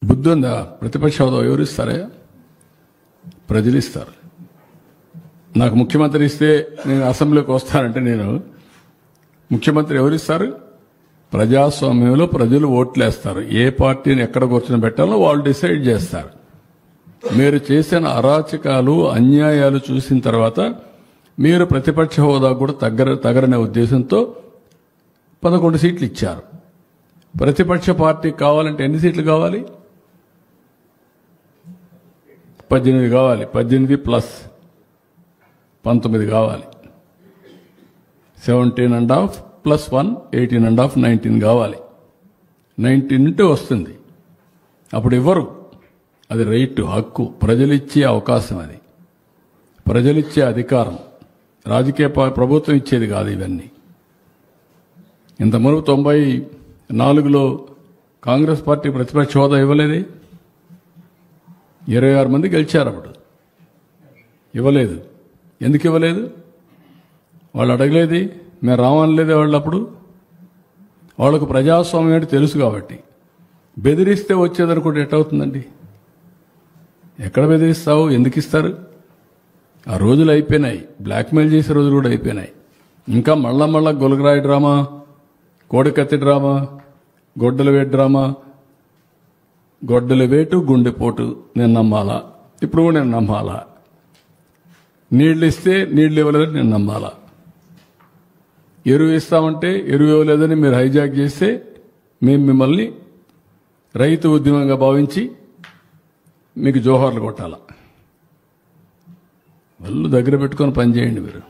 బుద్ధి ఉందా? ప్రతిపక్ష హోదా ఎవరు ఇస్తారా? ప్రజలు ఇస్తారు. నాకు ముఖ్యమంత్రి ఇస్తే నేను అసెంబ్లీకి వస్తానంటే నేను ముఖ్యమంత్రి ఎవరిస్తారు? ప్రజాస్వామ్యంలో ప్రజలు ఓట్లేస్తారు. ఏ పార్టీని ఎక్కడ కూర్చొని పెట్టాలో వాళ్ళు డిసైడ్ చేస్తారు. మీరు చేసిన అరాచకాలు అన్యాయాలు చూసిన తర్వాత మీరు ప్రతిపక్ష హోదా కూడా తగరనే ఉద్దేశంతో 11 సీట్లు ఇచ్చారు. ప్రతిపక్ష పార్టీ కావాలంటే ఎన్ని సీట్లు కావాలి? 18 కావాలి. 18 ప్లస్ 19 కావాలి. 17.5 ప్లస్ 1 18.5 19 కావాలి. 19 ఉంటే వస్తుంది. అప్పుడు ఇవ్వరు. అది రైట్, హక్కు, ప్రజలిచ్చే అవకాశం. అది ప్రజలిచ్చే అధికారం. రాజకీయ ప్రభుత్వం ఇచ్చేది కాదు. ఇవన్నీ ఇంత మునుపు 94లో కాంగ్రెస్ పార్టీ ప్రతిపక్ష హోదా ఇవ్వలేదే. 26 మంది గెలిచారు. అప్పుడు ఇవ్వలేదు. ఎందుకు ఇవ్వలేదు? వాళ్ళు అడగలేది, మేము రావనలేదే. వాళ్ళు అప్పుడు వాళ్ళకు ప్రజాస్వామ్యం ఏంటి తెలుసు కాబట్టి. బెదిరిస్తే వచ్చేదనుకుంటే ఎట్టవుతుందండి? ఎక్కడ బెదిరిస్తావు? ఎందుకు ఇస్తారు? ఆ రోజులు అయిపోయినాయి. బ్లాక్మెయిల్ చేసే రోజులు కూడా అయిపోయినాయి. ఇంకా మళ్ళా గొలగరాయి డ్రామా, కోడికత్తి డ్రామా, గొడ్డల వేటు డ్రామా. గొడ్డల వేటు గుండెపోటు నేను నమ్మాలా? ఇప్పుడు కూడా నేను నమ్మాలా? నీళ్లు ఇస్తే నీళ్లు ఇవ్వలేదని నేను నమ్మాలా? ఎరువు ఇస్తామంటే ఎరువు ఇవ్వలేదని మీరు హైజాక్ చేస్తే మేము మిమ్మల్ని రైతు ఉద్యమంగా భావించి మీకు జోహార్లు కొట్టాలా? వాళ్ళు దగ్గర పెట్టుకొని పనిచేయండి మీరు.